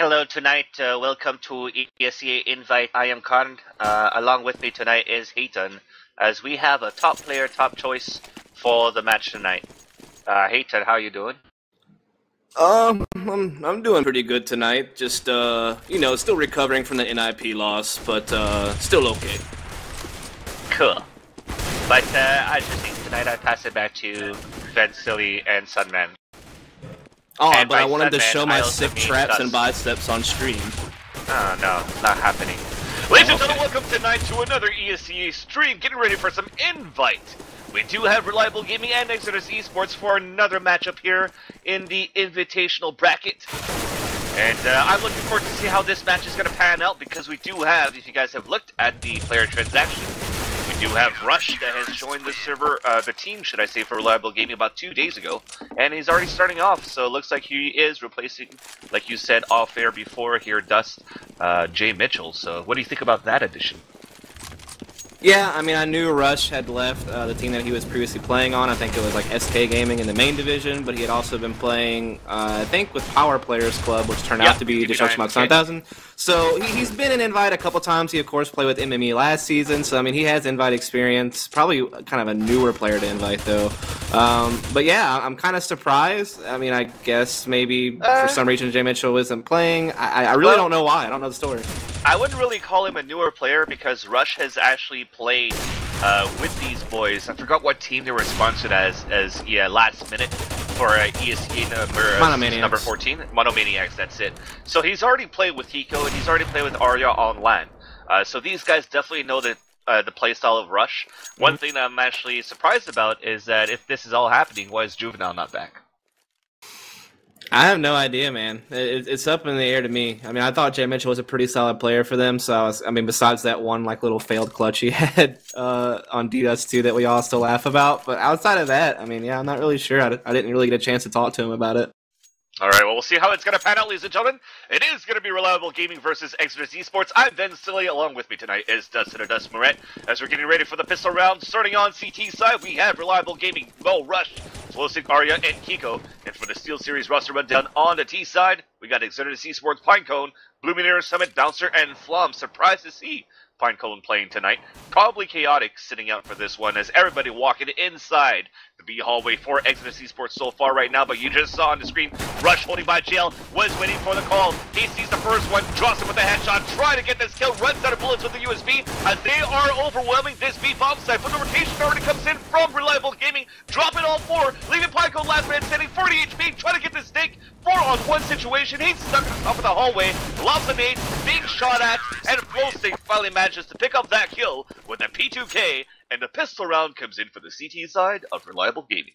Hello tonight, welcome to ESEA Invite. I am Khan. Along with me tonight is Hayton, as we have a top player, top choice for the match tonight. Hayton, how are you doing? I'm doing pretty good tonight. Just still recovering from the NIP loss, but still okay. Cool. But I just think tonight I pass it back to Ven Silly and Sunman. Oh, and but I wanted to Sunman, show I my also sick mean traps Dust. and biceps on stream. Oh no, not happening. Ladies and gentlemen, welcome tonight to another ESEA stream. Getting ready for some Invite. We do have Reliable Gaming and Exertus Esports for another matchup here in the Invitational bracket. And I'm looking forward to see how this match is going to pan out, because we do have, if you guys have looked at the player transaction, we do have Rush that has joined the server, the team, should I say, for Reliable Gaming about 2 days ago. And he's already starting off, so it looks like he is replacing, like you said off air before here, Dust, Jay Mitchell. So what do you think about that addition? Yeah, I mean, I knew Rush had left the team that he was previously playing on. I think it was like SK Gaming in the main division, but he had also been playing, I think, with Power Players Club, which turned out to be Destruction Box 9000. So he's been in Invite a couple times. He, of course, played with MME last season, so I mean, he has Invite experience. Probably kind of a newer player to Invite, though. But yeah, I'm kind of surprised. I mean, I guess maybe for some reason Jay Mitchell isn't playing. I really don't know why. I don't know the story. I wouldn't really call him a newer player, because Rush has actually played with these boys. I forgot what team they were sponsored as last minute for ESEA number 14. Monomaniacs, that's it. So he's already played with Hiko, and he's already played with Arya on LAN. So these guys definitely know the playstyle of Rush. One thing that I'm actually surprised about is that if this is all happening, why is Juvenile not back? I have no idea, man. It's up in the air to me. I mean, I thought Jay Mitchell was a pretty solid player for them. So, I mean, besides that one like little failed clutch he had on D-Dust 2 that we all still laugh about. But outside of that, I mean, yeah, I'm not really sure. I didn't really get a chance to talk to him about it. Alright, well, we'll see how it's going to pan out, ladies and gentlemen. It is going to be Reliable Gaming versus Exertus Esports. I'm Ben Silly. Along with me tonight is Dustin or Dust Moret. As we're getting ready for the pistol round, starting on CT side, we have Reliable Gaming, Mo, Rush, Flosig, Arya, and Kiko. And for the Steel Series roster rundown on the T side, we got Exertus Esports, Pinecone, Luminaire, Summit, Bouncer, and Flom. Surprised to see Pinecone playing tonight. Probably chaotic sitting out for this one, as everybody walking inside the B hallway for Exertus Esports so far right now. But you just saw on the screen, Rush holding by jail, was waiting for the call. He sees the first one, drops him with a headshot, trying to get this kill, runs out of bullets with the USB, as they are overwhelming this B bomb site. But the rotation already comes in from Reliable Gaming, dropping all four, leaving Pinecone last man standing, 40 HP, trying to get this stake. 4-on-1 situation. He's stuck at the top of the hallway, lots of nades, being shot at, and Flosig finally manages to pick up that kill with a P2K, and the pistol round comes in for the CT side of Reliable Gaming.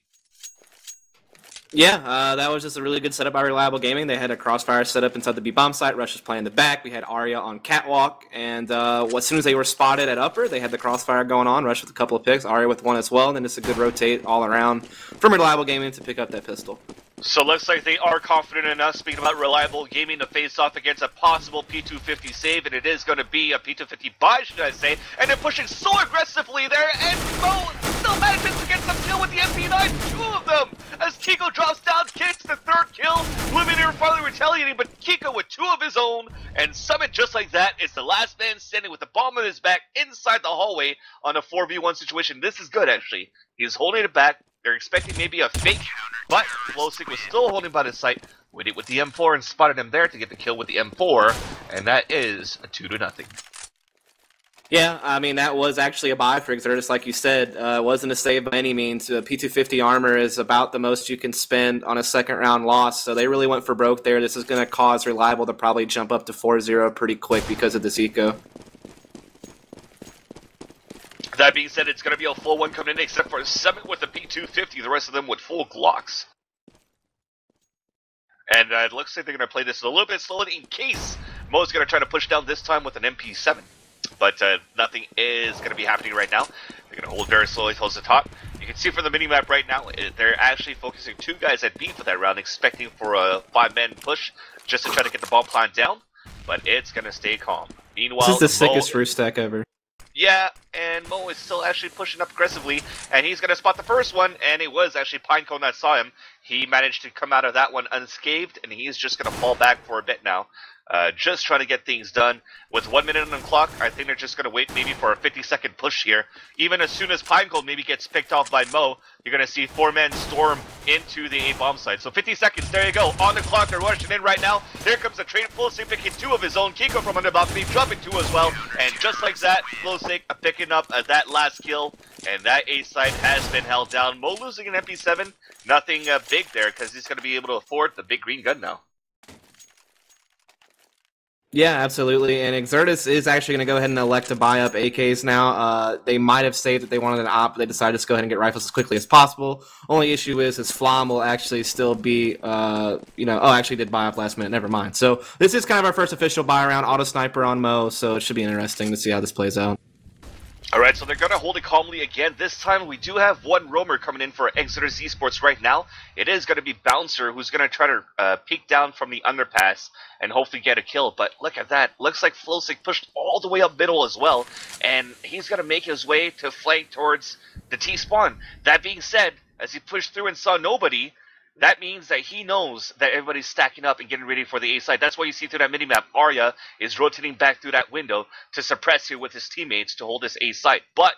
Yeah, that was just a really good setup by Reliable Gaming. They had a crossfire set up inside the B-bomb site. Rush was playing the back. We had Arya on catwalk, and as soon as they were spotted at upper, they had the crossfire going on. Rush with a couple of picks, Arya with one as well, and then it's a good rotate all around from Reliable Gaming to pick up that pistol. So looks like they are confident enough, speaking about Reliable Gaming, to face off against a possible P250 save, and it is going to be a P250 buy, should I say, and they're pushing so aggressively there, and Mo still manages to get some kill with the MP9, 2 of them, as Kiko drops down, gets the 3rd kill, Luminaire finally retaliating, but Kiko with 2 of his own, and Summit just like that is the last man standing with the bomb on his back inside the hallway on a 4v1 situation. This is good, actually. He's holding it back. They're expecting maybe a fake, but Flosig was still holding by his sight, waited with the M4 and spotted him there to get the kill with the M4, and that is a 2-0. Yeah, I mean, that was actually a buy for Exertus, like you said. It wasn't a save by any means. P250 armor is about the most you can spend on a second-round loss, so they really went for broke there. This is going to cause Reliable to probably jump up to 4-0 pretty quick because of this eco. That being said, it's going to be a full one coming in, except for Summit with the P250, the rest of them with full Glocks. And it looks like they're going to play this a little bit slowly in case Mo's going to try to push down this time with an MP7. But nothing is going to be happening right now. They're going to hold very slowly towards the top. You can see from the minimap right now, they're actually focusing 2 guys at B for that round, expecting for a 5-man push just to try to get the bomb plant down. But it's going to stay calm. Meanwhile, this is the sickest roost stack ever. Yeah, and Mo is still actually pushing up aggressively, and he's going to spot the first one, and it was actually Pinecone that saw him. He managed to come out of that one unscathed, and he's just going to fall back for a bit now. just trying to get things done. With 1 minute on the clock, I think they're just going to wait maybe for a 50-second push here. Even as soon as Pinecone maybe gets picked off by Mo, you're going to see 4 men storm into the A bomb site. So 50 seconds, there you go. On the clock, they're rushing in right now. Here comes the trade. Flowsick picking 2 of his own. Kiko from under balcony dropping 2 as well. And just like that, Flowsick picking up that last kill. And that A site has been held down. Mo losing an MP7. Nothing big there because he's going to be able to afford the big green gun now. Yeah, absolutely. And Exertus is actually going to go ahead and elect to buy up AKs now. They might have saved that they wanted an op, but they decided to just go ahead and get rifles as quickly as possible. Only issue is his Flom will actually still be, actually did buy up last minute. Never mind. So this is kind of our first official buy round. Auto sniper on Mo, so it should be interesting to see how this plays out. Alright, so they're going to hold it calmly again. This time we do have one roamer coming in for Exertus Esports right now. It is going to be Bouncer, who's going to try to peek down from the underpass and hopefully get a kill. But look at that. Looks like Flowsick pushed all the way up middle as well. And he's going to make his way to flank towards the T-spawn. That being said, as he pushed through and saw nobody, that means that he knows that everybody's stacking up and getting ready for the A side. That's why you see through that minimap, Arya is rotating back through that window to suppress you with his teammates to hold this A site. But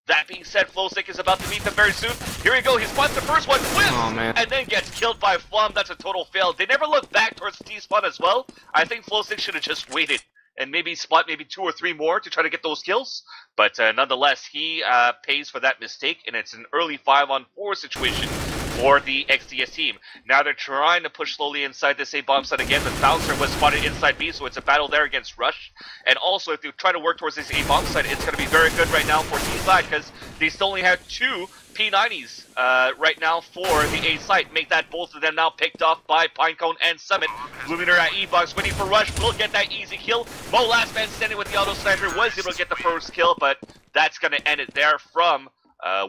that being said, Flowsick is about to meet them very soon. Here we go. He spots the first one, whiffs, and then gets killed by Flom. That's a total fail. They never look back towards the T-spawn as well. I think Flowsick should have just waited and maybe spot maybe 2 or 3 more to try to get those kills. But nonetheless, he pays for that mistake, and it's an early 5-on-4 situation for the XDS team. Now they're trying to push slowly inside this A bomb site again. The Bouncer was spotted inside B, so it's a battle there against Rush. And also, if you try to work towards this A bomb site, it's going to be very good right now for T-side because they still only have 2 P90s right now for the A site. Make that both of them now picked off by Pinecone and Summit. Luminar at E-box waiting for Rush. Will get that easy kill. Mo, last man standing with the auto sniper, was able to get the first kill, but that's going to end it there from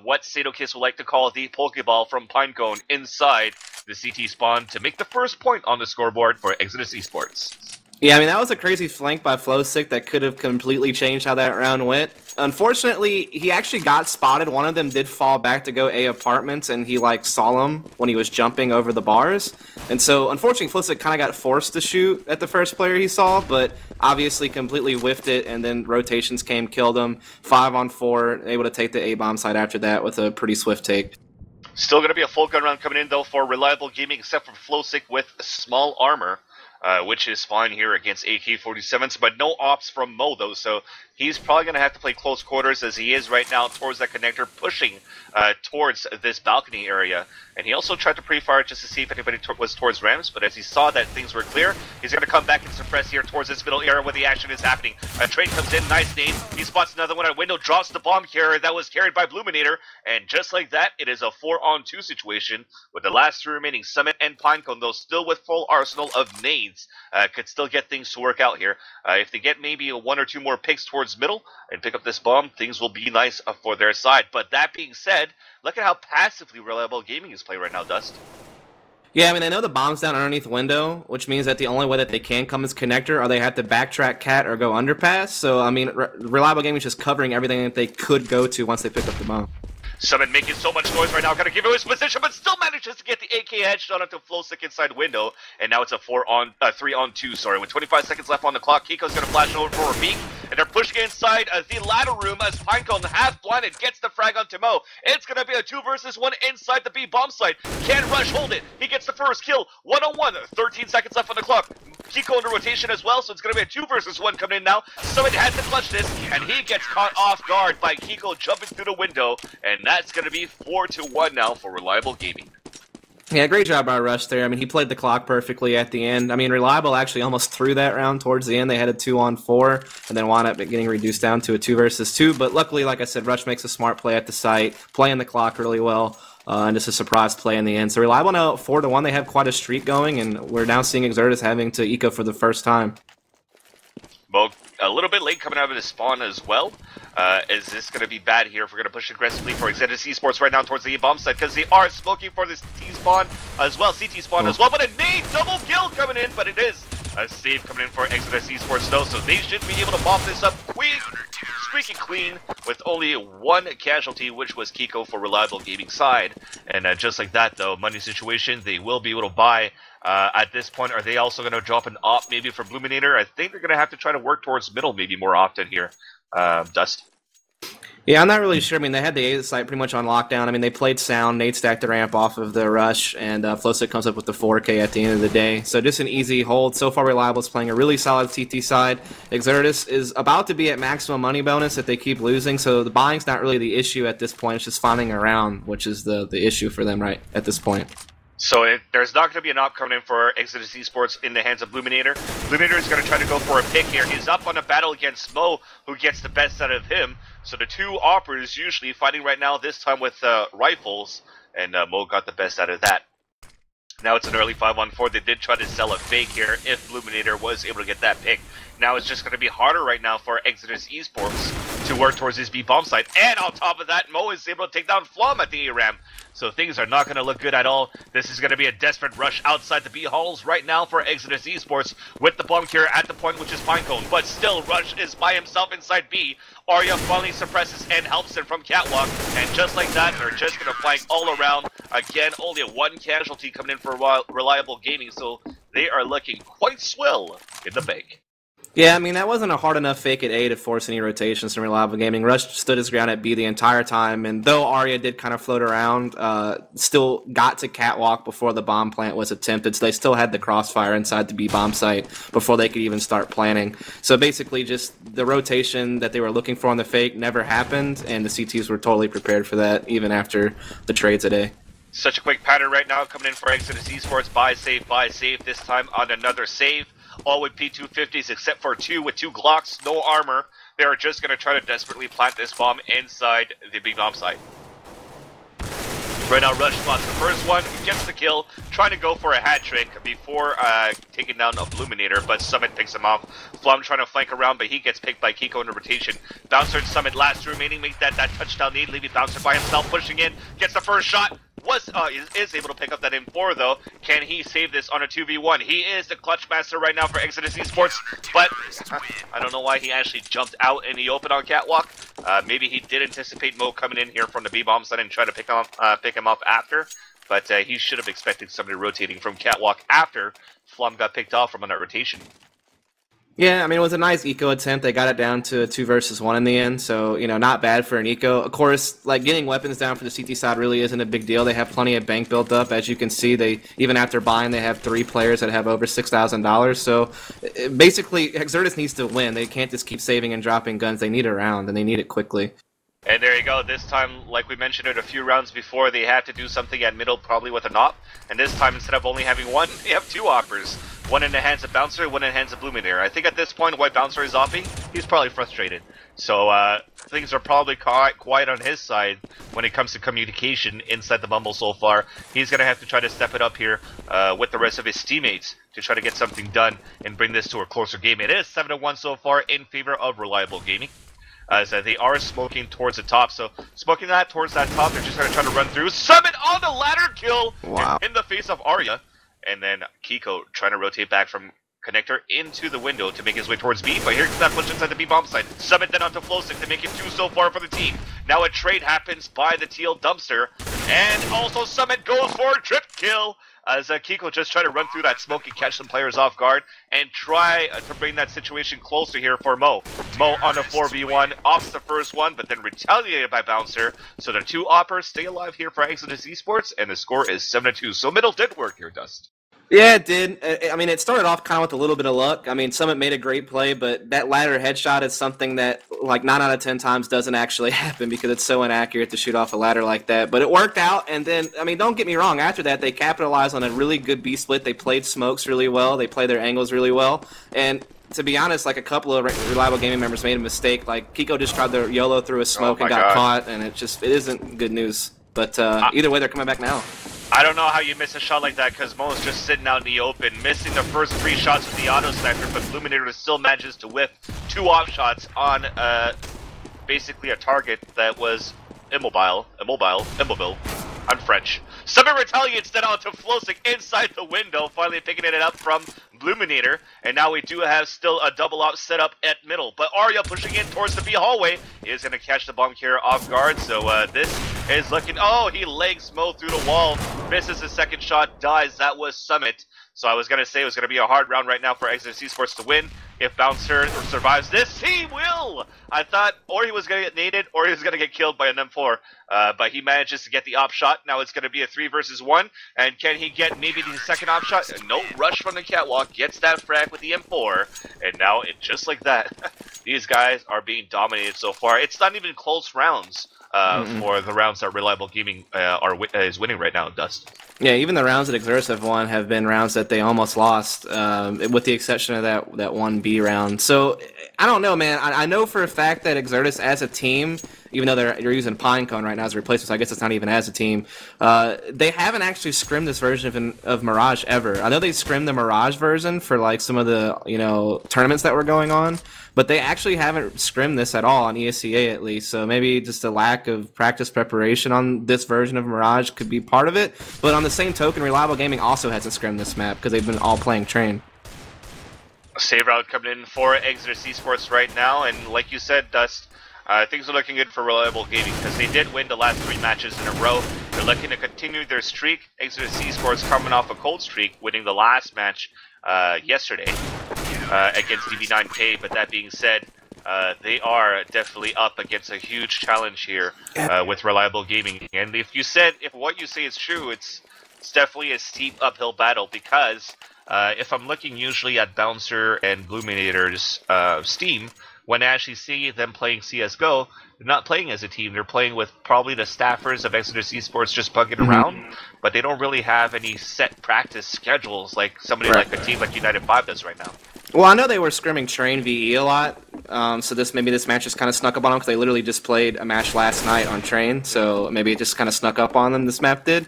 what Sadokiss would like to call the Pokeball from Pinecone inside the CT spawn to make the first point on the scoreboard for Exertus Esports. Yeah, I mean, that was a crazy flank by Flowsick that could have completely changed how that round went. Unfortunately, he actually got spotted. One of them did fall back to go A apartments, and he, saw him when he was jumping over the bars. And so, unfortunately, Flowsick kind of got forced to shoot at the first player he saw, but obviously completely whiffed it, and then rotations came, killed him. 5-on-4, able to take the A-bomb side after that with a pretty swift take. Still going to be a full gun round coming in, though, for Reliable Gaming, except for Flowsick with small armor. Which is fine here against AK-47s, but no ops from Mo, though, so he's probably going to have to play close quarters as he is right now towards that connector, pushing towards this balcony area. And he also tried to pre-fire just to see if anybody was towards Rams, but as he saw that things were clear, he's going to come back and suppress here towards this middle area where the action is happening. A trade comes in, nice nade, he spots another one at window, drops the bomb carrier that was carried by Bluminator, and just like that, it is a 4-on-2 situation with the last 2 remaining, Summit and Pinecone, though still with full arsenal of nades. Could still get things to work out here. If they get maybe 1 or 2 more picks towards middle and pick up this bomb, things will be nice for their side. But that being said, look at how passively Reliable Gaming is playing right now, Dust. Yeah, I mean, I know the bomb's down underneath window, which means that the only way that they can come is connector, or they have to backtrack cat or go underpass. So, I mean, Reliable Gaming is just covering everything that they could go to once they pick up the bomb. Summit making so much noise right now, gotta give him his position, but still manages to get the AK headshot onto Flowsick inside window, and now it's a 3-on-2, sorry, with 25 seconds left on the clock. Kiko's gonna flash over for a peek, and they're pushing inside the ladder room as Pinecone, half blinded, gets the frag onto Mo. It's gonna be a 2-versus-1 inside the B bomb site. Can Rush hold it? He gets the first kill, 1-on-1, 13 seconds left on the clock. Kiko under rotation as well, so it's gonna be a 2-versus-1 coming in now. Summit has to clutch this, and he gets caught off guard by Kiko jumping through the window, and that's going to be 4-1 now for Reliable Gaming. Yeah, great job by Rush there. I mean, he played the clock perfectly at the end. I mean, Reliable actually almost threw that round towards the end. They had a 2-on-4 and then wound up getting reduced down to a 2-versus-2. But luckily, like I said, Rush makes a smart play at the site, playing the clock really well, and just a surprise play in the end. So Reliable now 4-1. They have quite a streak going, and we're now seeing Exertus having to eco for the first time. Well, a little bit late coming out of the spawn as well. Is this going to be bad here if we're going to push aggressively for Exertus Esports right now towards the bomb site, because they are smoking for this T-spawn as well, CT spawn as well, but a nade double kill coming in, but it is a save coming in for Exertus Esports though, so they should be able to mop this up quick. squeaky clean with only one casualty, which was Kiko for Reliable Gaming side. And just like that, though, money situation, they will be able to buy. At this point, are they also going to drop an op maybe for Bluminator? I think they're going to have to try to work towards middle maybe more often here. Dust? Yeah, I'm not really sure. I mean, they had the A site pretty much on lockdown. I mean, they played sound. Nate stacked the ramp off of the rush, and Flowstick comes up with the 4K at the end of the day. So just an easy hold. So far, Reliable is playing a really solid CT side. Exertus is about to be at maximum money bonus if they keep losing, so the buying's not really the issue at this point. It's just finding a round, which is the issue for them right at this point. So there's not going to be an op coming in for Exertus Esports in the hands of Bluminator. Bluminator is going to try to go for a pick here. He's up on a battle against Mo, who gets the best out of him. So the two operators usually fighting right now, this time with rifles, and Mo got the best out of that. Now it's an early 5-1-4. They did try to sell a fake here if Bluminator was able to get that pick. Now it's just going to be harder right now for Exertus Esports to work towards his B-bomb site. And on top of that, Mo is able to take down Flom at the A-Ram. So things are not going to look good at all. This is going to be a desperate rush outside the B halls right now for Exertus Esports with the bomb carrier at the point, which is Pinecone. But still, Rush is by himself inside B. Arya finally suppresses and helps him from Catwalk. And just like that, they're just going to flank all around. Again, only one casualty coming in for Reliable Gaming. So they are looking quite swell in the bank. Yeah, I mean, that wasn't a hard enough fake at A to force any rotations from Reliable Gaming. Rush stood his ground at B the entire time, and though Arya did kind of float around, still got to Catwalk before the bomb plant was attempted, so they still had the crossfire inside the B bomb site before they could even start planning. So basically, just the rotation that they were looking for on the fake never happened, and the CTs were totally prepared for that, even after the trades at A. Such a quick pattern right now coming in for Exertus Esports. Buy, save, this time on another save. All with P250s except for two with two Glocks, no armor. They are just going to try to desperately plant this bomb inside the big bomb site. Right now, Rush spots the first one, gets the kill, trying to go for a hat trick before taking down a Bluminator, but Summit picks him off. Flom trying to flank around, but he gets picked by Kiko in the rotation. Bouncer and Summit last remaining, make that touchdown lead, leaving Bouncer by himself, pushing in, gets the first shot. Is able to pick up that M4 though. Can he save this on a 2v1? He is the clutch master right now for Exertus Esports, but I don't know why he actually jumped out in the open on Catwalk. Maybe he did anticipate Mo coming in here from the B-bomb side and try to pick him up after, but he should have expected somebody rotating from Catwalk after Flum got picked off from on that rotation. Yeah, I mean, it was a nice eco attempt. They got it down to 2 versus 1 in the end, so, you know, not bad for an eco. Of course, like, getting weapons down for the CT side really isn't a big deal. They have plenty of bank built up. As you can see, they even after buying, they have 3 players that have over $6,000. So, basically, Exertus needs to win. They can't just keep saving and dropping guns. They need a round, and they need it quickly. And there you go. This time, like we mentioned it a few rounds before, they have to do something at middle, probably with an op. And this time, instead of only having one, they have 2 oppers. One in the hands of Bouncer, one in the hands of Bluminator. I think at this point, while Bouncer is opping, he's probably frustrated. So things are probably quiet on his side when it comes to communication inside the Bumble so far. He's going to have to try to step it up here with the rest of his teammates to try to get something done and bring this to a closer game. It is 7-1 so far in favor of Reliable Gaming. As they are smoking towards the top, so smoking that towards that top, they're just going to try to run through. Summit on the ladder kill in the face of Arya. And then Kiko trying to rotate back from connector into the window to make his way towards B, but here's that push inside the B bomb site. Summit then onto Flowstick to make it 2 so far for the team. Now a trade happens by the teal dumpster, and also Summit goes for a trip kill as Kiko just try to run through that smoke and catch some players off guard and try to bring that situation closer here for Mo. Mo on a 4v1, ops the first one, but then retaliated by Bouncer. So the 2 oppers stay alive here for Exertus Esports, and the score is 7-2. So middle did work here, Dust. Yeah, it did. I mean, it started off kind of with a little bit of luck. I mean, Summit made a great play, but that ladder headshot is something that, like, 9 out of 10 times doesn't actually happen because it's so inaccurate to shoot off a ladder like that. But it worked out, and then, I mean, don't get me wrong, after that, they capitalized on a really good B-split. They played smokes really well. They played their angles really well. And to be honest, like, a couple of Reliable Gaming members made a mistake. Like, Kiko just tried to YOLO through a smoke and got caught, and it isn't good news. But either way, they're coming back now. I don't know how you miss a shot like that because Mo is just sitting out in the open, missing the first 3 shots with the auto sniper, but Bluminator still manages to whiff 2 off shots on basically a target that was immobile. I'm French. Summit retaliates then onto Flosik inside the window, finally picking it up from Bluminator, and now we do have still a double up set up at middle. But Arya pushing in towards the B hallway is going to catch the bomb carrier off guard, so this is looking... Oh, he legs Mo through the wall, misses his second shot, dies. That was Summit. So I was going to say it was going to be a hard round right now for Exertus Esports to win. If Bouncer survives this, he will! I thought or he was going to get naded or he was going to get killed by an M4. But he manages to get the op shot. Now it's going to be a 3 versus 1. And can he get maybe the second op shot? No, rush from the catwalk, gets that frag with the M4. And now, just like that, these guys are being dominated so far. It's not even close rounds for the rounds that Reliable Gaming is winning right now, Dust. Yeah, even the rounds that Exertus have won have been rounds that they almost lost, with the exception of that one B round. So, I don't know, man. I know for a fact that Exertus as a team, even though they're using Pinecone right now as a replacement, so I guess it's not even as a team, they haven't actually scrimmed this version of Mirage ever. I know they scrimmed the Mirage version for like some of the tournaments that were going on, but they actually haven't scrimmed this at all on ESEA at least. So maybe just a lack of practice preparation on this version of Mirage could be part of it. But on the same token, Reliable Gaming also hasn't scrimmed this map because they've been all playing Train. Save route coming in for Exertus Esports right now, and like you said, Dust, things are looking good for Reliable Gaming because they did win the last 3 matches in a row. They're looking to continue their streak. Exertus Esports coming off a cold streak, winning the last match yesterday against DB9K. But that being said, they are definitely up against a huge challenge here with Reliable Gaming. And if what you say is true, it's definitely a steep uphill battle because if I'm looking usually at Bouncer and Bluminator's Steam, when I actually see them playing CSGO, they're not playing as a team. They're playing with probably the staffers of Exertus Esports just bugging around, but they don't really have any set practice schedules like somebody like a team like United 5 does right now. Well, I know they were scrimming Train VE a lot, so maybe this match just kind of snuck up on them because they literally just played a match last night on Train, so maybe it just kind of snuck up on them, this map did.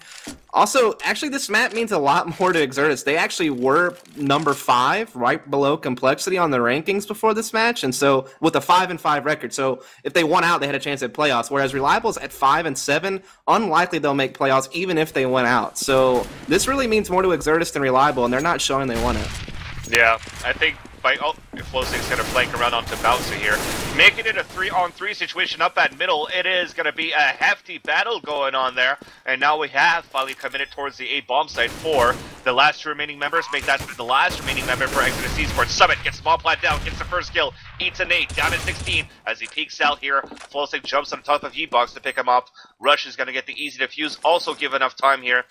Also, actually, this map means a lot more to Exertus. They actually were number 5, right below Complexity on the rankings before this match, and so with a 5-5 record. So if they won out, they had a chance at playoffs. Whereas Reliable's at 5-7, unlikely they'll make playoffs even if they win out. So this really means more to Exertus than Reliable, and they're not showing they won it. Yeah, I think Flosik's going to flank around onto Bouncer here, making it a 3-on-3 situation up at middle. It is going to be a hefty battle going on there, and now we have finally committed towards the A bomb site for the last 2 remaining members. Make that the last remaining member for Exertus Esports. Summit gets small plant down, gets the first kill, eats a nade, down at 16 as he peeks out here. Flosik jumps on top of E-Box to pick him up. Rush is going to get the easy defuse, also give enough time here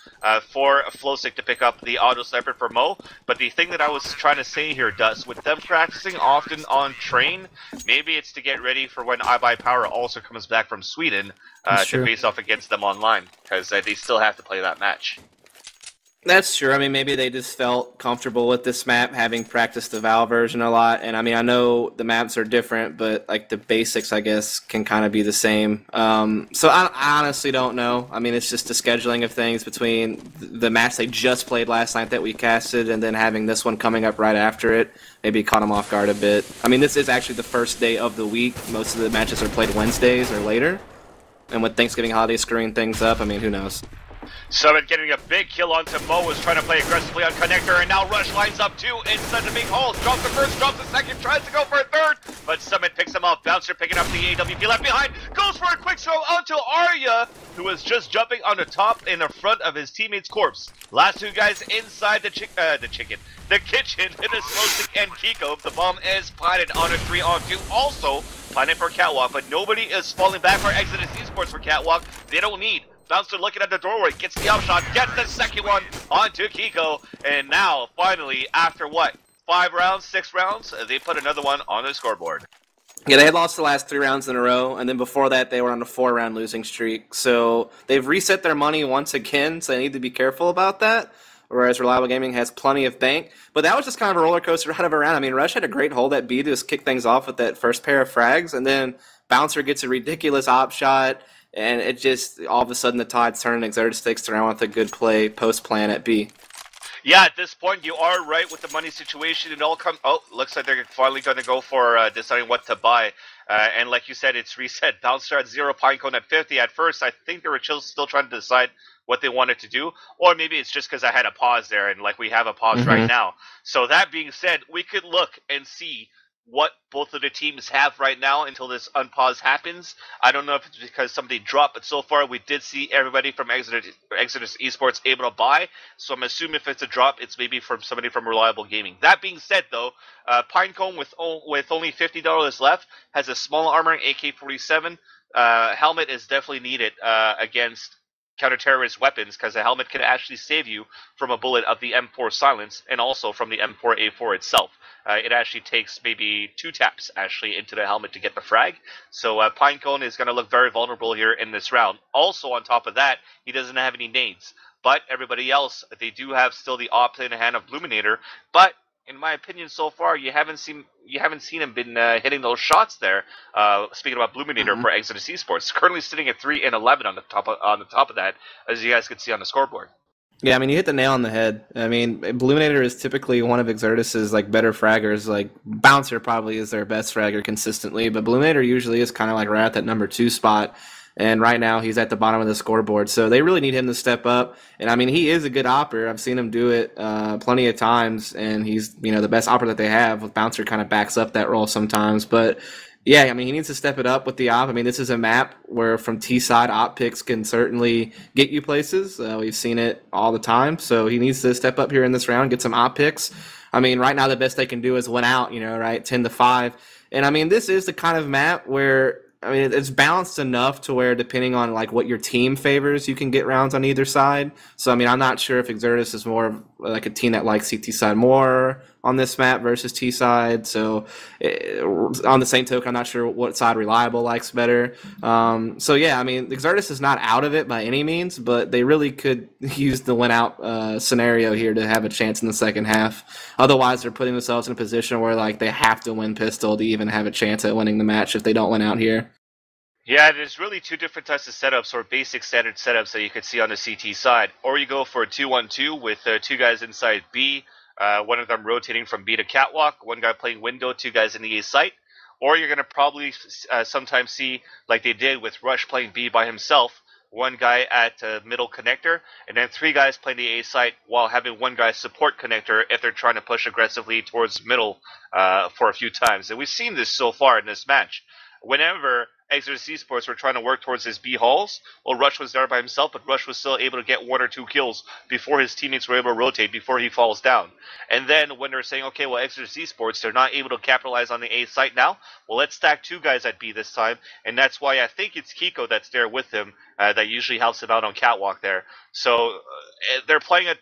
for Flosik to pick up the auto sniper for Mo. But the thing that I was trying to say here, Dust, with them practicing often on Train, maybe it's to get ready for when iBuyPower also comes back from Sweden to face off against them online, because they still have to play that match. That's true. I mean, maybe they just felt comfortable with this map, having practiced the Val version a lot. And I mean, I know the maps are different, but like the basics, I guess, can kind of be the same. So I honestly don't know. I mean, it's just the scheduling of things between the match they just played last night that we casted and then having this one coming up right after it. Maybe caught them off guard a bit. I mean, this is actually the first day of the week. Most of the matches are played Wednesdays or later. And with Thanksgiving holiday screwing things up, I mean, who knows? Summit getting a big kill onto Mo, was trying to play aggressively on Connector, and now Rush lines up 2 inside the big hole. Drops the first, drops the second, tries to go for a third, but Summit picks him up. Bouncer picking up the AWP left behind, goes for a quick throw onto Arya, who was just jumping on the top in the front of his teammate's corpse. Last 2 guys inside the kitchen. It is Flosik and Kiko. The bomb is planted on a 3-on-2. Also planted for Catwalk, but nobody is falling back for Exertus Esports for Catwalk. They don't need. Bouncer looking at the doorway, gets the upshot, gets the second one onto Kiko, and now, finally, after what, 5 rounds, 6 rounds, they put another one on the scoreboard. Yeah, they had lost the last 3 rounds in a row, and then before that, they were on a 4-round losing streak. So they've reset their money once again, so they need to be careful about that. Whereas Reliable Gaming has plenty of bank. But that was just kind of a roller coaster ride of a round. I mean, Rush had a great hold at B to just kick things off with that first pair of frags, and then Bouncer gets a ridiculous op shot. And it just, all of a sudden, the tide's turned and Exertus sticks around with a good play post-plan at B. Yeah, at this point, you are right with the money situation. It all comes. Oh, looks like they're finally going to go for deciding what to buy. And like you said, it's reset. Bouncer at 0, Pinecone at 50. At first, I think they were still trying to decide what they wanted to do. Or maybe it's just because I had a pause there, and like we have a pause right now. So that being said, we could look and see what both of the teams have right now until this unpause happens. I don't know if it's because somebody dropped, but so far we did see everybody from Exertus Esports able to buy. So I'm assuming if it's a drop, it's maybe from somebody from Reliable Gaming. That being said, though, Pinecone with only $50 left has a small armor AK-47. Helmet is definitely needed against counter-terrorist weapons, because a helmet can actually save you from a bullet of the M4 Silence and also from the M4A4 itself. It actually takes maybe 2 taps actually into the helmet to get the frag. So Pinecone is going to look very vulnerable here in this round. Also on top of that, he doesn't have any nades. But everybody else, they do have still the op in the hand of Bluminator. But in my opinion, so far, you haven't seen him been hitting those shots there. Speaking about Bluminator for Exertus Esports, currently sitting at 3 and 11 on the top of that, as you guys can see on the scoreboard. Yeah, I mean, you hit the nail on the head. I mean, Bluminator is typically one of Exertus's like better fraggers. Like Bouncer probably is their best fragger consistently, but Bluminator usually is kind of like right at that number 2 spot. And right now he's at the bottom of the scoreboard. So they really need him to step up. And I mean, he is a good opper. I've seen him do it plenty of times, and he's, you know, the best opper that they have. With Bouncer kind of backs up that role sometimes. But yeah, I mean, he needs to step it up with the op. I mean, this is a map where from T-side op picks can certainly get you places. We've seen it all the time. So he needs to step up here in this round, get some op picks. I mean, right now the best they can do is win out, you know, right, 10-5. And I mean, this is the kind of map where, I mean, it's balanced enough to where depending on like what your team favors, you can get rounds on either side. So I mean, I'm not sure if Exertus is more of like a team that likes CT side more on this map versus T side. So on the same token, I'm not sure what side Reliable likes better. So yeah, I mean, Exertus is not out of it by any means, but they really could use the win out scenario here to have a chance in the second half. Otherwise, they're putting themselves in a position where like they have to win pistol to even have a chance at winning the match if they don't win out here. Yeah, there's really 2 different types of setups, or basic standard setups that you could see on the CT side. Or you go for a 2-1-2 with 2 guys inside B, one of them rotating from B to catwalk, 1 guy playing window, 2 guys in the A site. Or you're going to probably sometimes see, like they did with Rush playing B by himself, 1 guy at middle connector, and then 3 guys playing the A site while having 1 guy support connector if they're trying to push aggressively towards middle for a few times. And we've seen this so far in this match. Whenever Exertus Esports were trying to work towards his B halls, well, Rush was there by himself, but Rush was still able to get 1 or 2 kills before his teammates were able to rotate, before he falls down. And then when they're saying, okay, well, Exertus Esports, they're not able to capitalize on the A site now, well, let's stack 2 guys at B this time, and that's why I think it's Kiko that's there with him that usually helps him out on catwalk there. So they're playing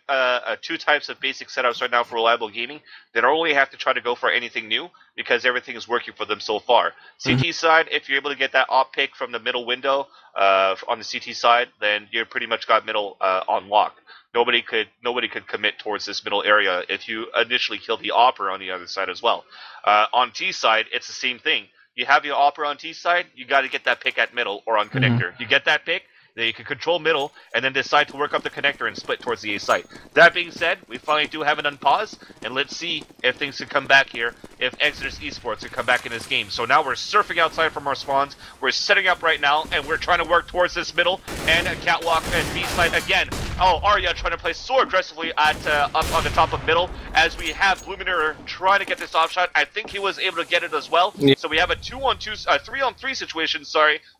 2 types of basic setups right now for Reliable Gaming. They don't really have to try to go for anything new because everything is working for them so far. CT side, if you're able to get that op pick from the middle window on the CT side, then you're pretty much got middle on lock. Nobody could commit towards this middle area if you initially kill the opera on the other side as well. On T side, it's the same thing. You have your opera on T side, you got to get that pick at middle or on connector. You get that pick, then you can control middle, and then decide to work up the connector and split towards the A site. That being said, we finally do have it unpause, and let's see if things can come back here, if Exertus Esports can come back in this game. So now we're surfing outside from our spawns, we're setting up right now, and we're trying to work towards this middle, and a catwalk and B site again. Oh, Arya trying to play so aggressively at up on the top of middle, as we have Bluminator trying to get this off shot. I think he was able to get it as well. Yeah. So we have a 2-on-2, 3-on-3 situation,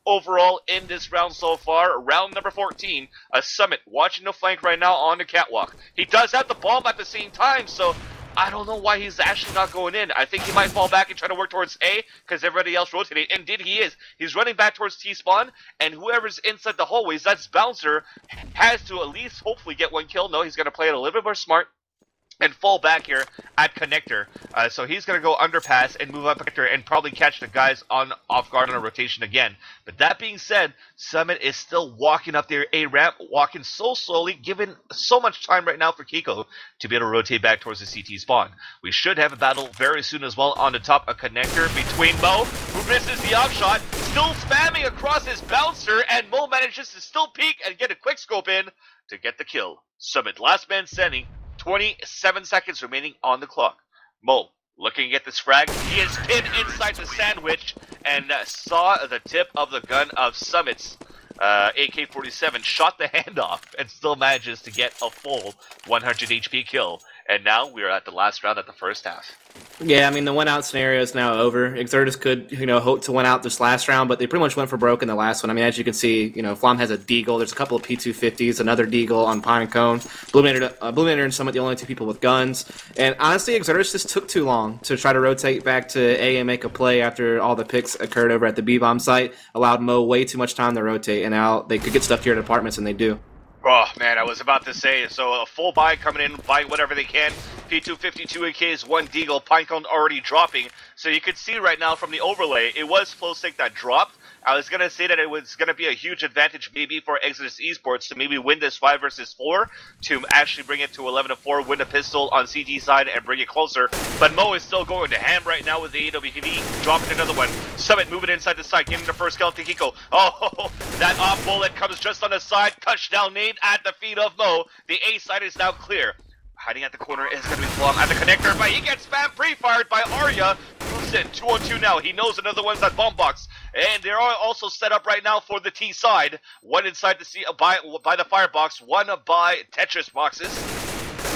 overall in this round so far. Round number 14, a Summit watching the flank right now on the catwalk. He does have the bomb at the same time, so I don't know why he's actually not going in. I think he might fall back and try to work towards A because everybody else rotating. Indeed, he is. He's running back towards T-spawn, and whoever's inside the hallways, that's Bouncer, has to at least hopefully get 1 kill. No, he's going to play it a little bit more smart and fall back here at connector. So he's going to go underpass and move up connector and probably catch the guys on off guard on a rotation again. But that being said, Summit is still walking up their A ramp, walking so slowly, given so much time right now for Kiko to be able to rotate back towards the CT spawn. We should have a battle very soon as well on the top, a connector between Mo, who misses the off shot, still spamming across his Bouncer, and Mo manages to still peek and get a quick scope in to get the kill. Summit, last man standing, 27 seconds remaining on the clock. Mo looking at this frag. He is pinned inside the sandwich and saw the tip of the gun of Summit's AK-47, shot the handoff, and still manages to get a full 100 HP kill. And now we are at the last round of the first half. Yeah, I mean, the win-out scenario is now over. Exertus could, hope to win out this last round, but they pretty much went for broke in the last one. I mean, as you can see, Flom has a Deagle. There's a couple of P250s, another Deagle on Pinecone. Bluminator and Summit, the only two people with guns. And honestly, Exertus just took too long to try to rotate back to A and make a play after all the picks occurred over at the B-bomb site. Allowed Mo way too much time to rotate, and now they could get stuff here at apartments, and they do. Oh, man, I was about to say, so a full buy coming in, buying whatever they can. P252 AKs, 1 Deagle, Pinecone already dropping. So you could see right now from the overlay, it was Flowstick that dropped. I was going to say that it was going to be a huge advantage maybe for Exertus Esports to maybe win this 5 versus 4 to actually bring it to 11-4, win a pistol on CT side and bring it closer. But Mo is still going to ham right now with the AWPV, dropping another one. Summit moving inside the side, getting the first kill to Kiko. Oh, that off bullet comes just on the side, touchdown nade at the feet of Mo. The A side is now clear. Hiding at the corner is going to be Flom at the connector, but he gets spam pre-fired by Arya. Moves in, 2-on-2 now. He knows another one's at bomb box. And they're all also set up right now for the T side. One inside the C by the firebox, one by Tetris boxes.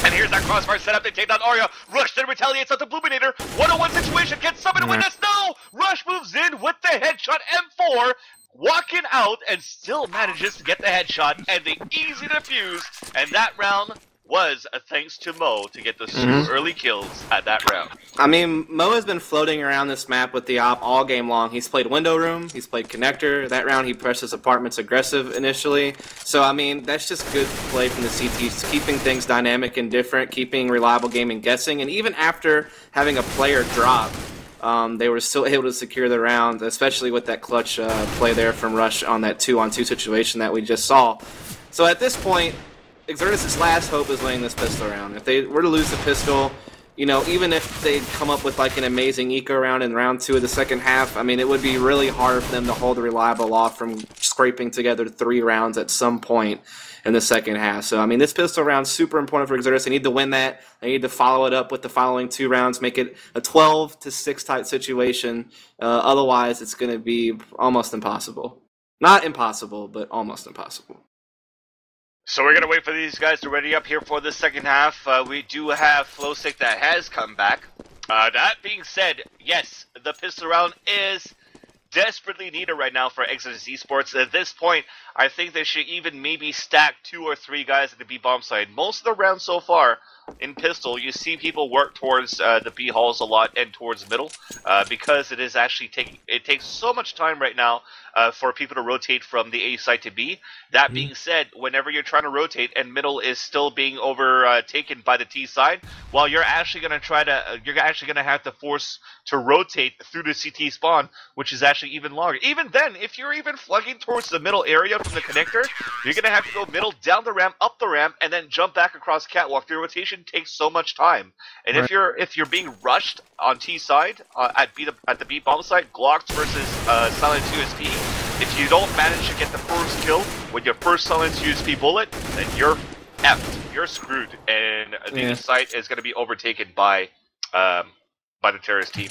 And here's that crossfire setup. They take down Arya. Rush then retaliates on the Bluminator. 1-on-1 situation. Can Summit win this? No! Rush moves in with the headshot. M4 walking out and still manages to get the headshot and the easy defuse. And that round was thanks to Mo to get those 2 early kills at that round. I mean, Mo has been floating around this map with the op all game long. He's played window room, he's played connector. That round he presses apartments aggressive initially. So, I mean, that's just good play from the CTs, keeping things dynamic and different, keeping reliable gaming guessing. And even after having a player drop, they were still able to secure the round, especially with that clutch play there from Rush on that 2-on-2 situation that we just saw. So at this point, Exertus' last hope is winning this pistol round. If they were to lose the pistol, even if they come up with like an amazing eco round in round 2 of the second half, I mean, it would be really hard for them to hold a reliable off from scraping together 3 rounds at some point in the second half. So, I mean, this pistol round is super important for Exertus. They need to win that. They need to follow it up with the following 2 rounds, make it a 12-6 type situation. Otherwise, it's going to be almost impossible. Not impossible, but almost impossible. So we're going to wait for these guys to ready up here for the second half. We do have Flowstick that has come back. That being said, yes, the pistol round is desperately needed right now for Exertus Esports. At this point, I think they should even maybe stack 2 or 3 guys at the B-bomb side. Most of the rounds so far in pistol, you see people work towards the B halls a lot and towards middle because it is actually it takes so much time right now for people to rotate from the A side to B. That being said, whenever you're trying to rotate and middle is still being overtaken by the T side, well, you're actually going to have to force to rotate through the CT spawn, which is actually even longer. Even then, if you're even flugging towards the middle area from the connector, you're going to have to go middle, down the ramp, up the ramp, and then jump back across catwalk. The rotation takes so much time. And if you're being rushed on T side at the B bomb side, Glocks versus Silent USP, if you don't manage to get the first kill with your first Silent USP bullet, then you're effed. You're screwed, and the site is going to be overtaken by the terrorist team.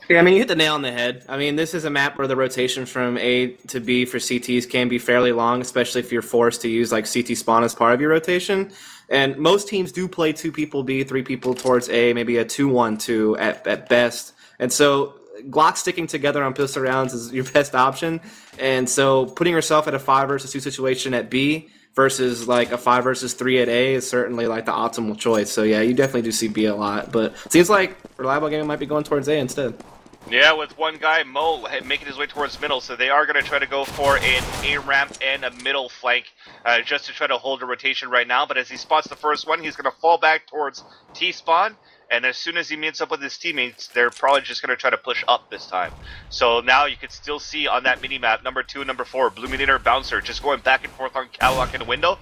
Yeah, I mean, you hit the nail on the head. I mean, this is a map where the rotation from A to B for CTs can be fairly long, especially if you're forced to use like CT spawn as part of your rotation. And most teams do play 2 people B, 3 people towards A, maybe a 2-1-2 at best. And so Glock sticking together on pistol rounds is your best option. And so putting yourself at a 5 versus 2 situation at B versus like a 5 versus 3 at A is certainly like the optimal choice. So yeah, you definitely do see B a lot. But it seems like Reliable Gaming might be going towards A instead. Yeah, with one guy, Mo, making his way towards middle, so they are going to try to go for an A ramp and a middle flank just to try to hold a rotation right now. But as he spots the first one, he's going to fall back towards T-spawn. And as soon as he meets up with his teammates, they're probably just going to try to push up this time. So now you can still see on that mini-map, number 2 and number 4, Bluminator, Bouncer, just going back and forth on catwalk and window.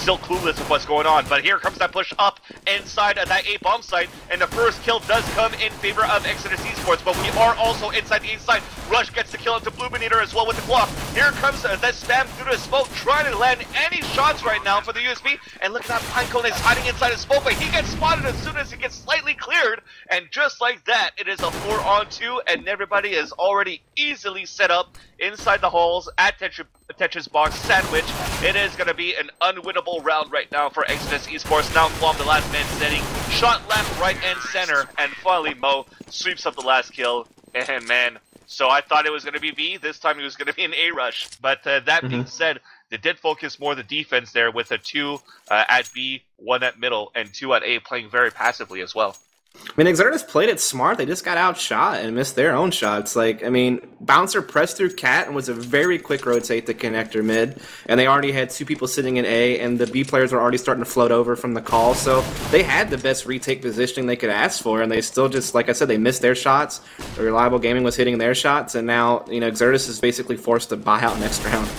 still clueless of what's going on. But here comes that push up inside of that A bomb site, and the first kill does come in favor of Exertus Esports, but we are also inside the A site. Rush gets the kill into Bluminator as well with the Glock. Here comes that spam through the smoke, trying to land any shots right now for the USB, and look at that, Pinecone is hiding inside the smoke, but he gets spotted as soon as he gets slightly cleared, and just like that, it is a 4-on-2, and everybody is already easily set up inside the halls at Tetris Box Sandwich. It is going to be an unwinnable round right now for Exertus Esports. Now Flom, the last man standing, shot left, right, and center, and finally Mo sweeps up the last kill, and man, so I thought it was going to be B, this time it was going to be an A rush, but that being said, they did focus more the defense there with a 2 at B, 1 at middle, and 2 at A, playing very passively as well. I mean, Exertus played it smart. They just got outshot and missed their own shots. Like, I mean, Bouncer pressed through Cat and was a very quick rotate to connector mid, and they already had 2 people sitting in A, and the B players were already starting to float over from the call, so they had the best retake positioning they could ask for, and they still just, like I said, they missed their shots. The Reliable Gaming was hitting their shots, and now, you know, Exertus is basically forced to buy out next round.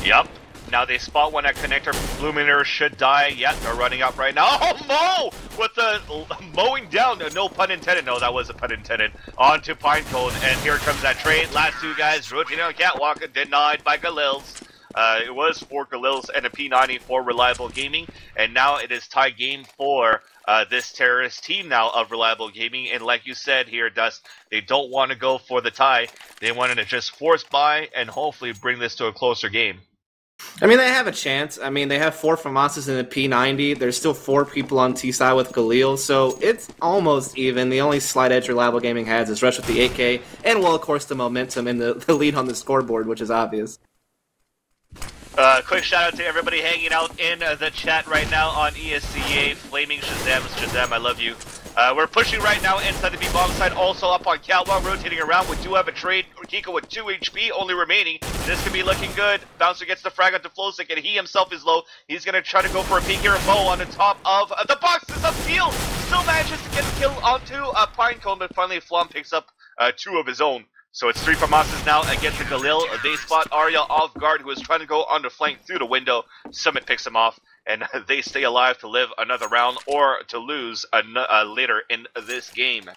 Yep. Now they spot one at connector. Bluminator should die. Yep, they're running up right now. Oh, Mo! With the mowing down. No pun intended. No, that was a pun intended. Onto Pinecone. And here comes that trade. Last 2 guys rotating on Catwalk. Denied by Galils. It was 4 Galils and a P90 for Reliable Gaming. And now it is tie game for this terrorist team now of Reliable Gaming. And like you said here, Dust, they don't want to go for the tie. They wanted to just force by and hopefully bring this to a closer game. I mean, they have a chance. I mean, they have 4 FAMASas in the P90. There's still 4 people on T-side with Galil, so it's almost even. The only slight edge Reliable Gaming has is Rush with the AK, and, well, of course, the momentum and the lead on the scoreboard, which is obvious. Quick shout out to everybody hanging out in the chat right now on ESEA. Flaming Shazam, I love you. We're pushing right now inside the B-bomb side, also up on Catwalk, rotating around. We do have a trade. Kiko with 2 HP only remaining. This could be looking good. Bouncer gets the frag onto Flowstick, and he himself is low. He's going to try to go for a peek here. Mo on the top of the box is upfield. Still manages to get the kill onto Pinecone, but finally Flom picks up 2 of his own. So it's 3 FAMASas now against the Galil. They spot Arya off guard, who is trying to go on the flank through the window. Summit picks him off, and they stay alive to live another round or to lose later in this game.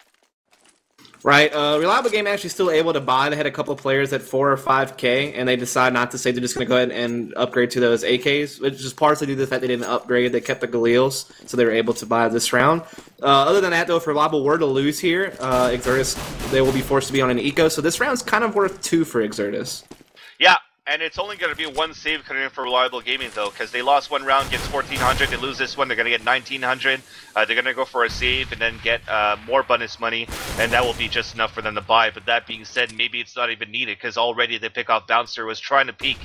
Right, Reliable Game actually still able to buy. They had a couple of players at 4 or 5K, and they decide not to say they're just going to go ahead and upgrade to those AKs, which is partially due to the fact they didn't upgrade. They kept the Galils, so they were able to buy this round. Other than that, though, if Reliable were to lose here, Exertus, they will be forced to be on an eco, so this round's kind of worth 2 for Exertus. Yeah. And it's only going to be 1 save coming in for Reliable Gaming, though, because they lost 1 round, gets 1,400. They lose this one, they're going to get 1,900. They're going to go for a save and then get more bonus money, and that will be just enough for them to buy. But that being said, maybe it's not even needed, because already the pickoff Bouncer was trying to peek.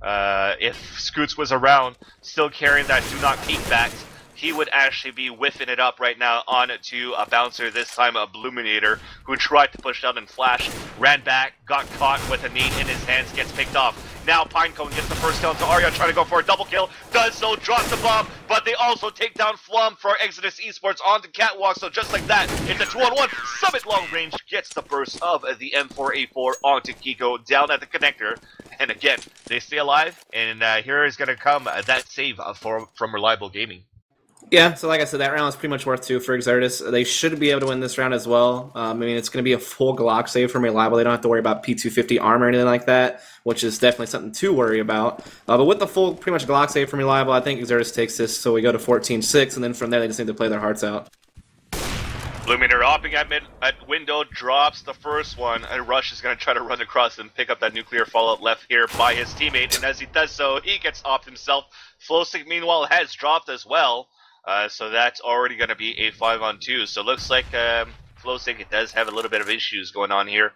If Scoots was around, still carrying that do not peek back, he would actually be whiffing it up right now onto a Bouncer, this time a Bluminator, who tried to push down and flash, ran back, got caught with a nade in his hands, gets picked off. Now Pinecone gets the first kill into Arya, trying to go for a double kill, does so, drops the bomb, but they also take down Flom for Exertus Esports onto Catwalk, so just like that, it's a 2-on-1, Summit long range gets the burst of the M4A4 onto Kiko, down at the connector, and again, they stay alive, and here is going to come that save from Reliable Gaming. Yeah, so like I said, that round is pretty much worth 2 for Exertus. They should be able to win this round as well. I mean, it's going to be a full Glock save from Reliable. They don't have to worry about P250 armor or anything like that, which is definitely something to worry about. But with the full, pretty much Glock save from Reliable, I think Exertus takes this, so we go to 14-6, and then from there they just need to play their hearts out. Bluminator hopping at window, drops the first one, and Rush is going to try to run across and pick up that nuclear fallout left here by his teammate, and as he does so, he gets off himself. Flowstick, meanwhile, has dropped as well. So that's already going to be a 5-on-2. So it looks like Flowstick does have a little bit of issues going on here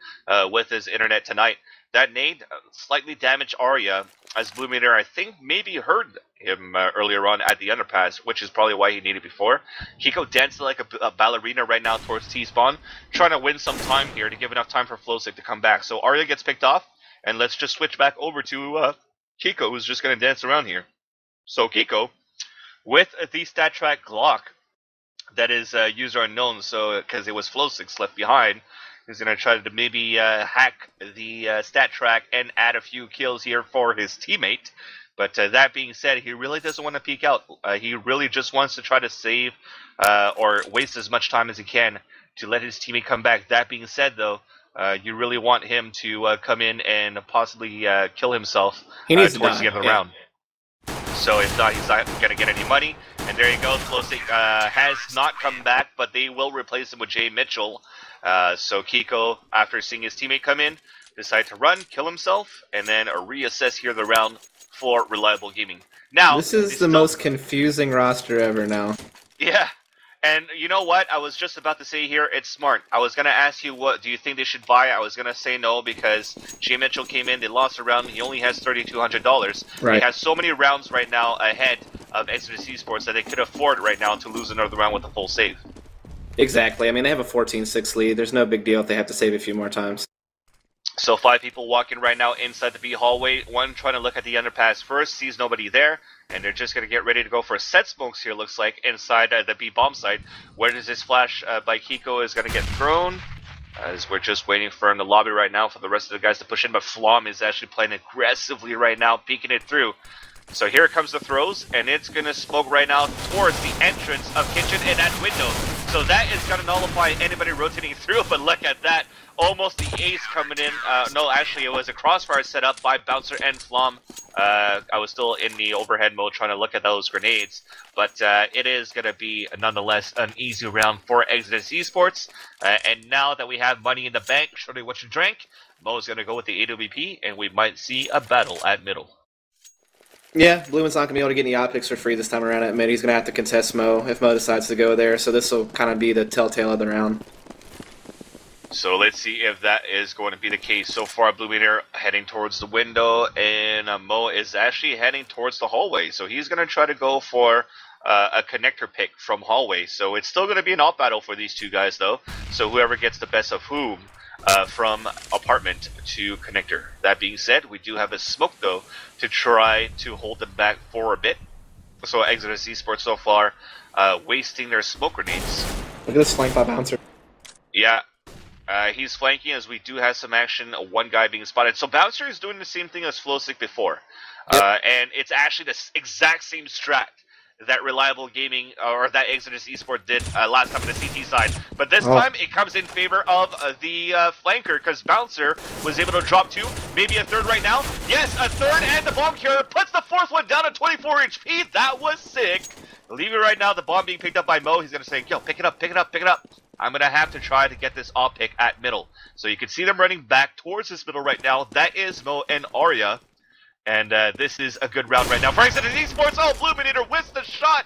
with his internet tonight. That nade slightly damaged Arya, as Bluminator, I think, maybe heard him earlier on at the underpass, which is probably why he needed before. Kiko dancing like a ballerina right now towards T-spawn, trying to win some time here to give enough time for Flowstick to come back. So Arya gets picked off, and let's just switch back over to Kiko, who's just going to dance around here. So Kiko, with the stat track Glock that is user unknown, so because it was Flowstick's left behind, he's going to try to maybe hack the stat track and add a few kills here for his teammate. But that being said, he really doesn't want to peek out. He really just wants to try to save or waste as much time as he can to let his teammate come back. That being said, though, you really want him to come in and possibly kill himself towards the end of the round. So if not, he's not going to get any money. And there you go. Flowstick has not come back, but they will replace him with Jay Mitchell. So Kiko, after seeing his teammate come in, decided to run, kill himself, and then reassess here the round for Reliable Gaming. Now, this is the most confusing roster ever now. Yeah. And you know what? I was just about to say here, it's smart. I was going to ask you, what do you think they should buy? I was going to say no, because Jay Mitchell came in, they lost a round, he only has $3,200. Right. He has so many rounds right now ahead of Exertus Esports that they could afford right now to lose another round with a full save. Exactly. I mean, they have a 14-6 lead. There's no big deal if they have to save a few more times. So 5 people walking right now inside the B hallway. One trying to look at the underpass first, sees nobody there, and they're just going to get ready to go for set smokes here, looks like, inside the B bomb site. Where does this flash by Kiko is going to get thrown? As we're just waiting for in the lobby right now for the rest of the guys to push in, but Flom is actually playing aggressively right now, peeking it through. So here comes the throws, and it's going to smoke right now towards the entrance of Kitchen in that window. So that is going to nullify anybody rotating through, but look at that. Almost the ace coming in. No, actually, it was a crossfire set up by Bouncer and Flom. I was still in the overhead mode trying to look at those grenades. But it is going to be, nonetheless, an easy round for Exertus Esports. And now that we have money in the bank, show me what you drank, Mo's going to go with the AWP, and we might see a battle at middle. Yeah, Blumen's not going to be able to get any op picks for free this time around at mid. He's going to have to contest Mo if Mo decides to go there. So this will kind of be the telltale of the round. So let's see if that is going to be the case. So far, Blue Meter heading towards the window, and Mo is actually heading towards the hallway. So he's going to try to go for a connector pick from hallway. So it's still going to be an op battle for these two guys, though. So whoever gets the best of whom from apartment to connector. That being said, we do have a smoke, though, to try to hold them back for a bit. So Exertus Esports so far wasting their smoke grenades. Look at this flank by Bouncer. Yeah. He's flanking as we do have some action, one guy being spotted. So Bouncer is doing the same thing as Flowstick before. Yep. And it's actually the exact same strat that Reliable Gaming, or that Exertus Esports did last time on the CT side. But this time, it comes in favor of the flanker, because Bouncer was able to drop 2, maybe a 3rd right now. Yes, a 3rd, and the bomb carrier puts the 4th one down at 24 HP. That was sick. Leaving right now, the bomb being picked up by Mo. He's going to say, yo, pick it up, pick it up, pick it up. I'm going to have to try to get this op pick at middle. So you can see them running back towards this middle right now. That is Mo and Arya. And this is a good round right now for Exertus Esports. Oh, Bluminator whiffs the shot.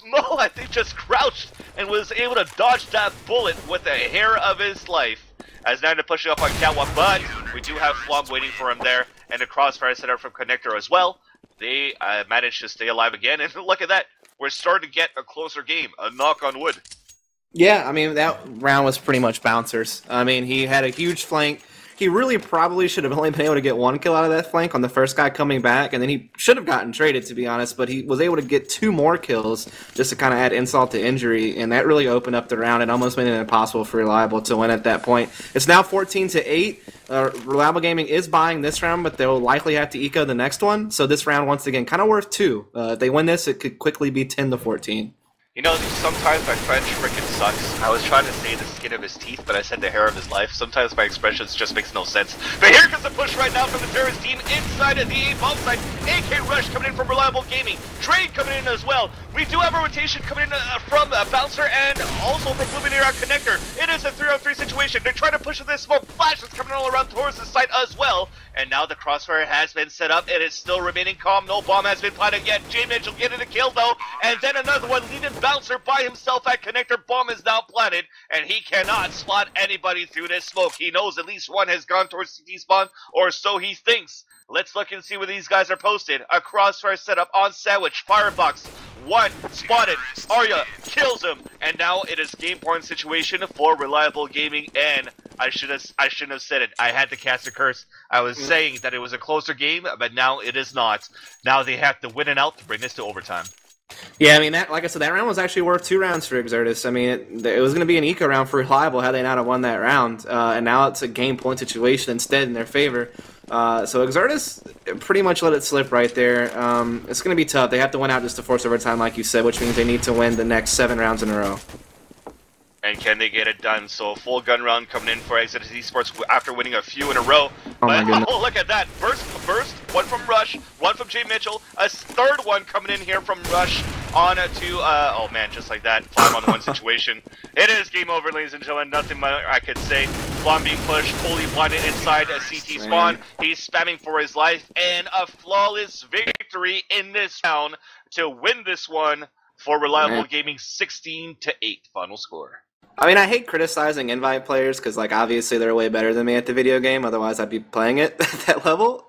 Mo, I think, just crouched and was able to dodge that bullet with the hair of his life. As now to push it up on Catwalk, but we do have Flom waiting for him there. And a crossfire set up from Connector as well. They managed to stay alive again. And look at that. We're starting to get a closer game. A knock on wood. Yeah, I mean, that round was pretty much Bouncers. I mean, he had a huge flank. He really probably should have only been able to get 1 kill out of that flank on the first guy coming back, and then he should have gotten traded, to be honest, but he was able to get 2 more kills just to kind of add insult to injury, and that really opened up the round and almost made it impossible for Reliable to win at that point. It's now 14-8. Reliable Gaming is buying this round, but they'll likely have to eco the next one, so this round, once again, kind of worth 2. If they win this, it could quickly be 10-14. You know, sometimes my French frickin' sucks. I was trying to say the skin of his teeth, but I said the hair of his life. Sometimes my expressions just makes no sense. But here comes the push right now from the terrorist team inside of the A bomb site. AK Rush coming in from Reliable Gaming. Trade coming in as well. We do have a rotation coming in from Bouncer and also from Bluminator on Connector. It is a 3-on-3 situation. They're trying to push this smoke. Flash is coming all around towards the site as well. And now the crossfire has been set up. It is still remaining calm. No bomb has been planted yet. Jay Mitchell getting a kill though. And then another one leading Bouncer by himself at Connector. Bomb is now planted. And he cannot spot anybody through this smoke. He knows at least one has gone towards CT spawn, or so he thinks. Let's look and see where these guys are posted. A crossfire setup on Sandwich. Firebox. 1 spotted. Arya kills him. And now it is game point situation for Reliable Gaming. And I shouldn't have said it. I had to cast a curse. I was saying that it was a closer game, but now it is not. Now they have to win it out to bring this to overtime. Yeah, I mean, like I said, that round was actually worth 2 rounds for Exertus. I mean, it was going to be an eco round for Reliable had they not have won that round. And now it's a game point situation instead in their favor. So Exertus pretty much let it slip right there. It's going to be tough. They have to win out just to force overtime, like you said, which means they need to win the next 7 rounds in a row. And can they get it done? So full gun round coming in for Exertus Esports after winning a few in a row. Oh my goodness. Oh, look at that. First, one from Rush, one from Jay Mitchell, a third one coming in here from Rush on to, oh man, just like that, 5-on-1 situation. It is game over, ladies and gentlemen. Nothing more I could say. Flom being pushed, fully blinded inside a CT spawn. He's spamming for his life, and a flawless victory in this round to win this one for Reliable Gaming, 16-8 final score. I mean, I hate criticizing invite players because, like, obviously they're way better than me at the video game. Otherwise, I'd be playing it at that level.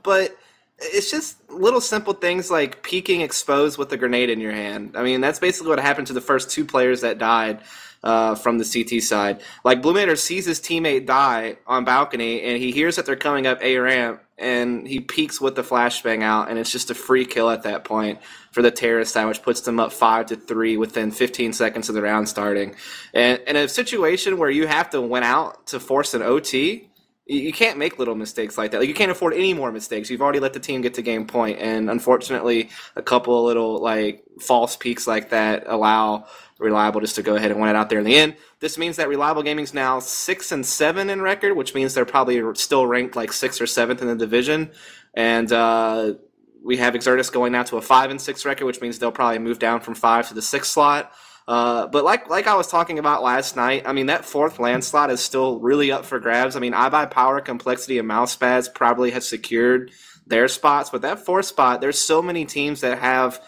But it's just little simple things like peeking exposed with a grenade in your hand. I mean, that's basically what happened to the first 2 players that died from the CT side. Like, Blue Matter sees his teammate die on balcony, and he hears that they're coming up A ramp, and he peeks with the flashbang out, and it's just a free kill at that point for the terrorist side, which puts them up 5-3 within 15 seconds of the round starting. And in a situation where you have to win out to force an OT, you can't make little mistakes like that. Like, you can't afford any more mistakes. You've already let the team get to game point, and unfortunately, a couple of little like false peaks like that allow Reliable just to go ahead and win it out there in the end. This means that Reliable Gaming's now 6-7 in record, which means they're probably still ranked like 6th or 7th in the division. And we have Exertus going now to a 5-6 record, which means they'll probably move down from 5 to the 6th slot. But like I was talking about last night, I mean, that 4th land slot is still really up for grabs. I mean, iBuyPower, Complexity, and Mousepads probably have secured their spots, but that 4th spot, there's so many teams that have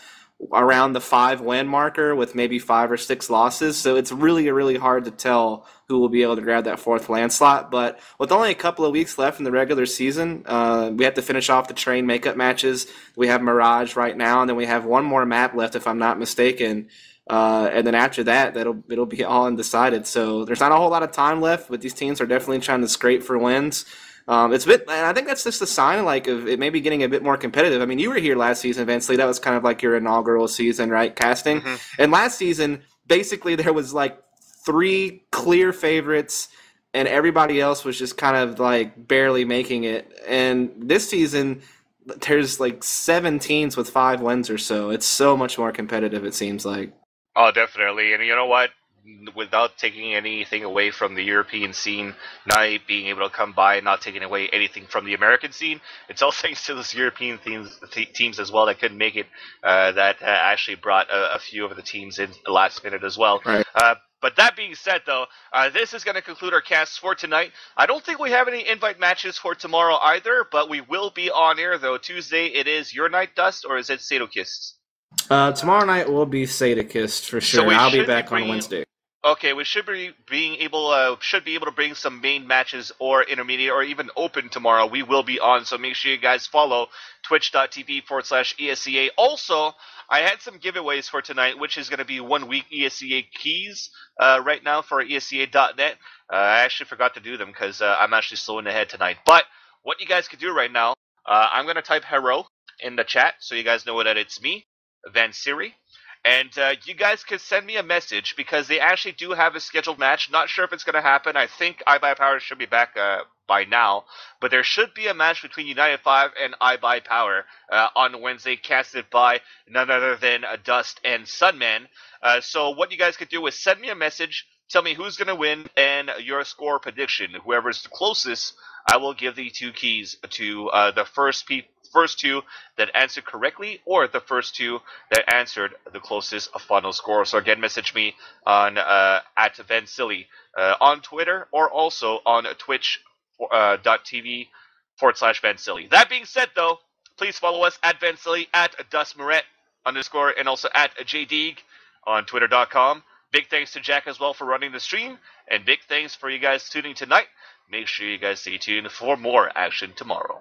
around the 5-win marker with maybe 5 or 6 losses, so it's really hard to tell who will be able to grab that 4th land slot. But with only a couple of weeks left in the regular season, we have to finish off the train makeup matches. We have Mirage right now, and then we have one more map left, if I'm not mistaken. And then after that, it'll be all undecided. So there's not a whole lot of time left, but these teams are definitely trying to scrape for wins. And I think that's just a sign of it maybe getting a bit more competitive. I mean, you were here last season, Vince Lee. That was kind of like your inaugural season, right? Casting. Mm-hmm. And last season, basically there was like 3 clear favorites, and everybody else was just kind of like barely making it. And this season, there's like 7 teams with 5 wins or so. It's so much more competitive, it seems like. Oh, definitely. And you know what? Without taking anything away from the European scene, not being able to come by, not taking away anything from the American scene, it's all thanks to those European teams as well that couldn't make it, that actually brought a few of the teams in the last minute as well. Right. But that being said, though, this is going to conclude our cast for tonight. I don't think we have any invite matches for tomorrow either, but we will be on air, though. Tuesday, it is your night, Dust, or is it Sadokist? Tomorrow night will be Sadokist for sure. So I'll be back on Wednesday. Okay, we should be able to bring some main matches or intermediate or even open tomorrow. We will be on, so make sure you guys follow twitch.tv/ESEA. Also, I had some giveaways for tonight, which is going to be 1 week ESEA keys right now for ESEA.net. I actually forgot to do them because I'm actually slowing ahead tonight. But what you guys could do right now, I'm going to type Hero in the chat so you guys know that it's me, Van Siri. And you guys can send me a message because they actually do have a scheduled match. Not sure if it's going to happen. I think iBuyPower should be back by now. But there should be a match between United 5 and iBuyPower on Wednesday, casted by none other than Dust and Sunman. So what you guys could do is send me a message, tell me who's going to win, and your score prediction. Whoever's the closest, I will give the 2 keys to the first 2 that answered correctly, or the first 2 that answered the closest final score. So again, message me on at VanSilly on Twitter, or also on twitch.tv/VanSilly. That being said, though, please follow us at VanSilly, at DustMoret _, and also at JDeeg on Twitter.com. Big thanks to Jack as well for running the stream, and big thanks for you guys tuning tonight. Make sure you guys stay tuned for more action tomorrow.